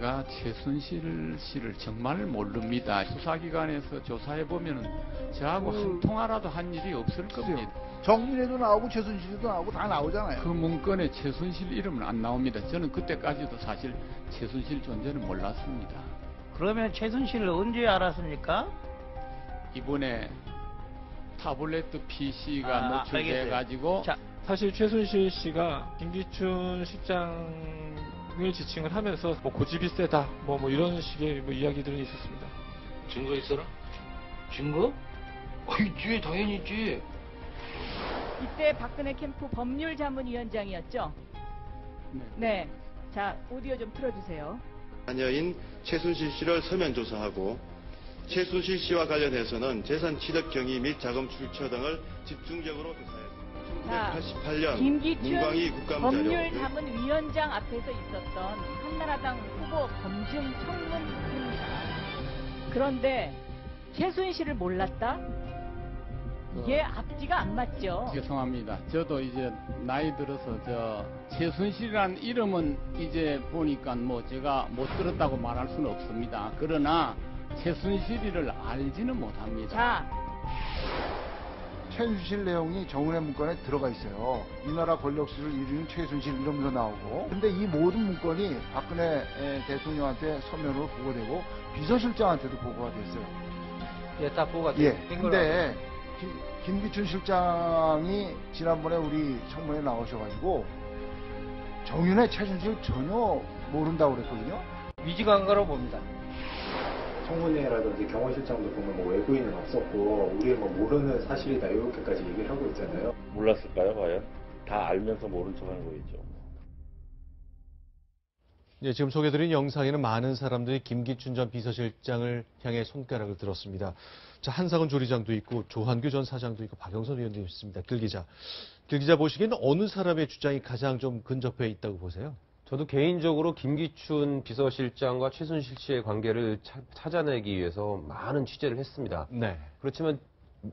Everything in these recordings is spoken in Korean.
제가 최순실 씨를 정말 모릅니다. 수사기관에서 조사해보면 저하고 한 통화라도 한 일이 없을 겁니다. 정민회도 나오고 최순실도 나오고 다 나오잖아요. 그 문건에 최순실 이름은 안 나옵니다. 저는 그때까지도 사실 최순실 존재는 몰랐습니다. 그러면 최순실을 언제 알았습니까? 이번에 타블렛 PC가 노출돼가지고 사실 최순실 씨가 김기춘 실장을 지칭을 하면서 뭐 고집이 세다 뭐 이런 식의 이야기들이 있었습니다. 증거 있어라? 증거? 있지, 당연히 있지. 이때 박근혜 캠프 법률자문위원장이었죠? 네. 자, 오디오 좀 틀어주세요. 자녀인 최순실 씨를 서면 조사하고 최순실 씨와 관련해서는 재산 취득 경위 및 자금 출처 등을 집중적으로 조사했습니다. 1988년 김기춘 문광희 국감자료 법률자문위원장 앞에서 있었던 한나라당 후보 검증 청문회입니다. 그런데 최순실을 몰랐다? 이게 앞뒤가 안 맞죠. 죄송합니다. 저도 이제 나이 들어서 최순실이라는 이름은 이제 보니까 뭐 제가 못 들었다고 말할 수는 없습니다. 그러나 최순실이를 알지는 못합니다. 자, 최순실 내용이 정은혜 문건에 들어가 있어요. 이 나라 권력수를 이루는 최순실 이러면서 나오고. 근데 이 모든 문건이 박근혜 대통령한테 서면으로 보고되고 비서실장한테도 보고가 됐어요. 예, 다 보고가 된 거라고. 근데 김기춘 실장이 지난번에 우리 청문회에 나오셔가지고 정윤회 최순실 전혀 모른다고 그랬거든요. 위지가 한 거라고 봅니다. 청문회라든지 경호실장도 보면 외부인은 없었고 우리 모르는 사실이다 이렇게까지 얘기를 하고 있잖아요. 몰랐을까요, 과연? 다 알면서 모른 척하는 거겠죠. 네, 지금 소개드린 영상에는 많은 사람들이 김기춘 전 비서실장을 향해 손가락을 들었습니다. 자, 한상훈 조리장도 있고 조한규 전 사장도 있고 박영선 의원도 있습니다. 길 기자 보시기에는 어느 사람의 주장이 가장 좀 근접해 있다고 보세요? 저도 개인적으로 김기춘 비서실장과 최순실 씨의 관계를 찾아내기 위해서 많은 취재를 했습니다. 네. 그렇지만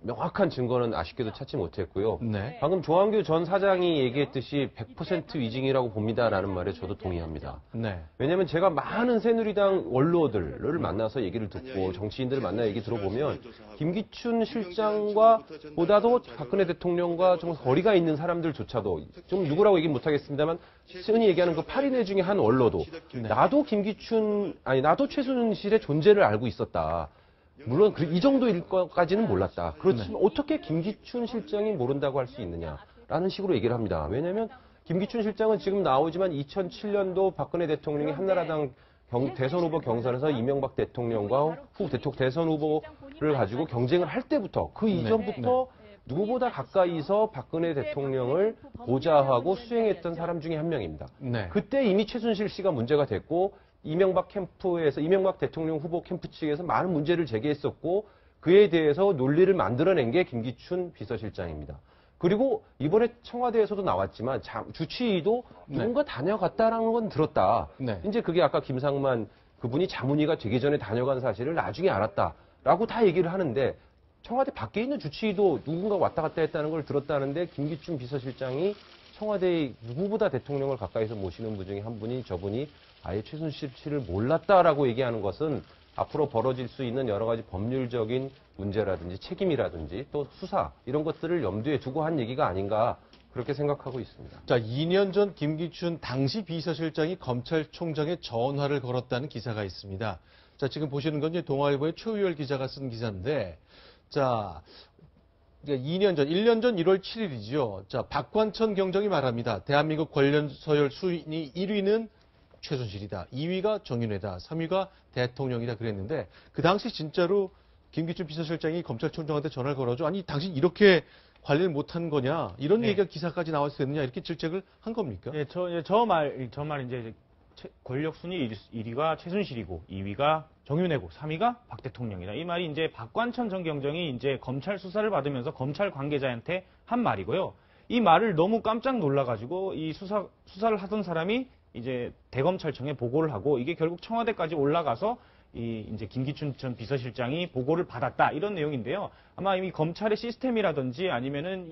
명확한 증거는 아쉽게도 찾지 못했고요. 네. 방금 조한규 전 사장이 얘기했듯이 100% 위증이라고 봅니다라는 말에 저도 동의합니다. 네. 왜냐하면 제가 많은 새누리당 원로들을 만나서 얘기를 듣고 정치인들을 만나 얘기 들어보면 김기춘 실장과 보다도 박근혜 대통령과 좀 거리가 있는 사람들조차도 좀 누구라고 얘기 못하겠습니다만 흔히 얘기하는 그 8인회 중에 한 원로도 나도 나도 최순실의 존재를 알고 있었다. 물론 이 정도일 것까지는 몰랐다. 그렇지만 어떻게 김기춘 실장이 모른다고 할 수 있느냐라는 식으로 얘기를 합니다. 왜냐하면 김기춘 실장은 지금 나오지만 2007년도 박근혜 대통령이 한나라당 대선 후보 경선에서 이명박 대통령과 대선 후보를 가지고 경쟁을 할 때부터 그 이전부터 누구보다 가까이서 박근혜 대통령을 보좌하고 수행했던 사람 중에 한 명입니다. 네. 그때 이미 최순실 씨가 문제가 됐고 이명박 대통령 후보 캠프 측에서 많은 문제를 제기했었고 그에 대해서 논리를 만들어낸 게 김기춘 비서실장입니다. 그리고 이번에 청와대에서도 나왔지만 주치의도 누군가 다녀갔다라는 건 들었다. 네. 이제 그게 아까 김상만 그분이 자문위가 되기 전에 다녀간 사실을 나중에 알았다라고 다 얘기를 하는데 청와대 밖에 있는 주치의도 누군가 왔다 갔다 했다는 걸 들었다는데 김기춘 비서실장이 청와대의 누구보다 대통령을 가까이서 모시는 분 중에 한 분이 저분이 아예 최순실 씨를 몰랐다라고 얘기하는 것은 앞으로 벌어질 수 있는 여러 가지 법률적인 문제라든지 책임이라든지 또 수사 이런 것들을 염두에 두고 한 얘기가 아닌가 그렇게 생각하고 있습니다. 자, 2년 전 김기춘 당시 비서실장이 검찰총장에 전화를 걸었다는 기사가 있습니다. 자, 지금 보시는 건 이제 동아일보의 최우열 기자가 쓴 기사인데, 자, 1년 전 1월 7일이죠. 자, 박관천 경정이 말합니다. 대한민국 관련 서열 순위 1위는 최순실이다. 2위가 정윤회다. 3위가 대통령이다 그랬는데 그 당시 진짜로 김기춘 비서실장이 검찰총장한테 전화를 걸어줘. 아니 당신 이렇게 관리를 못한 거냐. 이런 얘기가 기사까지 나왔어야 되느냐. 이렇게 질책을 한 겁니까? 예, 저 말 이제 권력 순위 1위가 최순실이고 2위가 정윤회고 3위가 박 대통령이다. 이 말이 이제 박관천 전 경정이 이제 검찰 수사를 받으면서 검찰 관계자한테 한 말이고요. 이 말을 너무 깜짝 놀라가지고 이 수사를 하던 사람이 이제 대검찰청에 보고를 하고 이게 결국 청와대까지 올라가서 이제 김기춘 전 비서실장이 보고를 받았다 이런 내용인데요. 아마 이미 검찰의 시스템이라든지 아니면은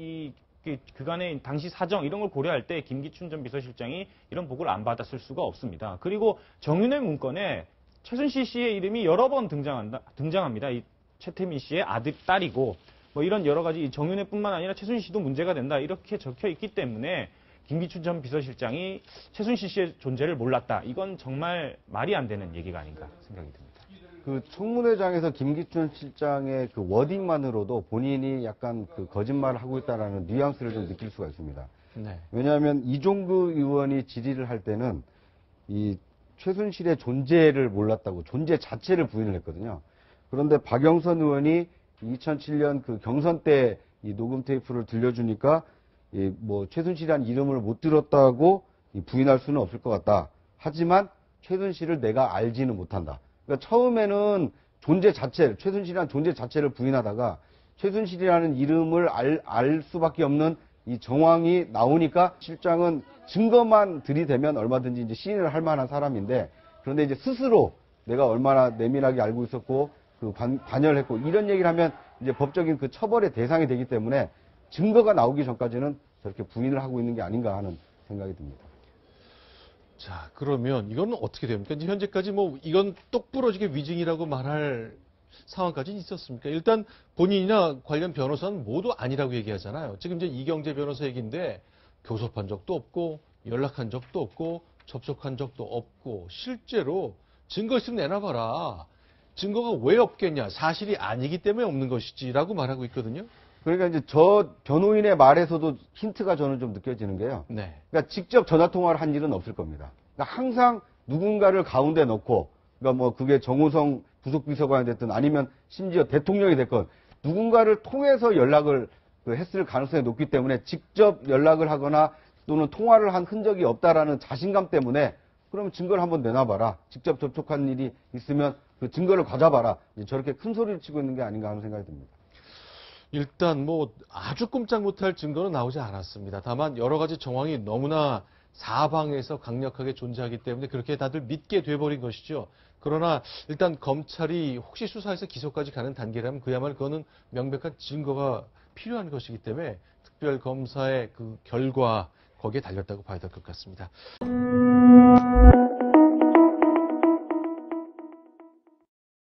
그간의 당시 사정 이런 걸 고려할 때 김기춘 전 비서실장이 이런 보고를 안 받았을 수가 없습니다. 그리고 정윤회 문건에 최순실 씨의 이름이 여러 번 등장합니다. 이 최태민 씨의 딸이고 뭐 이런 여러 가지 정윤회뿐만 아니라 최순실 씨도 문제가 된다 이렇게 적혀 있기 때문에 김기춘 전 비서실장이 최순실 씨의 존재를 몰랐다. 이건 정말 말이 안 되는 얘기가 아닌가 생각이 듭니다. 그 청문회장에서 김기춘 실장의 그 워딩만으로도 본인이 약간 그 거짓말을 하고 있다라는 뉘앙스를 좀 느낄 수가 있습니다. 네. 왜냐하면 이종구 의원이 질의를 할 때는 이 최순실의 존재를 몰랐다고 존재 자체를 부인을 했거든요. 그런데 박영선 의원이 2007년 그 경선 때 이 녹음 테이프를 들려주니까 이 뭐 최순실이라는 이름을 못 들었다고 부인할 수는 없을 것 같다. 하지만 최순실을 내가 알지는 못한다. 그러니까 처음에는 존재 자체를, 최순실이라는 존재 자체를 부인하다가 최순실이라는 이름을 알 수밖에 없는 이 정황이 나오니까 실장은 증거만 들이대면 얼마든지 이제 시인을 할 만한 사람인데, 그런데 이제 스스로 내가 얼마나 내밀하게 알고 있었고 그 관여를 했고 이런 얘기를 하면 이제 법적인 그 처벌의 대상이 되기 때문에 증거가 나오기 전까지는 저렇게 부인을 하고 있는 게 아닌가 하는 생각이 듭니다. 자, 그러면 이건 어떻게 됩니까? 이제 현재까지 뭐 이건 똑부러지게 위증이라고 말할 상황까지 있었습니까? 일단 본인이나 관련 변호사는 모두 아니라고 얘기하잖아요. 지금 이제 이경재 변호사 얘기인데 교섭한 적도 없고 연락한 적도 없고 접촉한 적도 없고 실제로 증거 있으면 내놔봐라. 증거가 왜 없겠냐? 사실이 아니기 때문에 없는 것이지라고 말하고 있거든요. 그러니까 이제 저 변호인의 말에서도 힌트가 저는 좀 느껴지는 게요. 네. 그러니까 직접 전화 통화를 한 일은 없을 겁니다. 그러니까 항상 누군가를 가운데 넣고, 그러니까 뭐 그게 정호성 부속비서관이 됐든 아니면 심지어 대통령이 됐건 누군가를 통해서 연락을 했을 가능성이 높기 때문에 직접 연락을 하거나 또는 통화를 한 흔적이 없다라는 자신감 때문에 그러면 증거를 한번 내놔봐라. 직접 접촉한 일이 있으면 그 증거를 가져봐라. 저렇게 큰 소리를 치고 있는 게 아닌가 하는 생각이 듭니다. 일단 뭐 아주 꼼짝 못할 증거는 나오지 않았습니다. 다만 여러 가지 정황이 너무나 사방에서 강력하게 존재하기 때문에 그렇게 다들 믿게 돼버린 것이죠. 그러나 일단 검찰이 혹시 수사해서 기소까지 가는 단계라면 그야말로 그거는 명백한 증거가 필요한 것이기 때문에 특별검사의 그 결과 거기에 달렸다고 봐야 될 것 같습니다.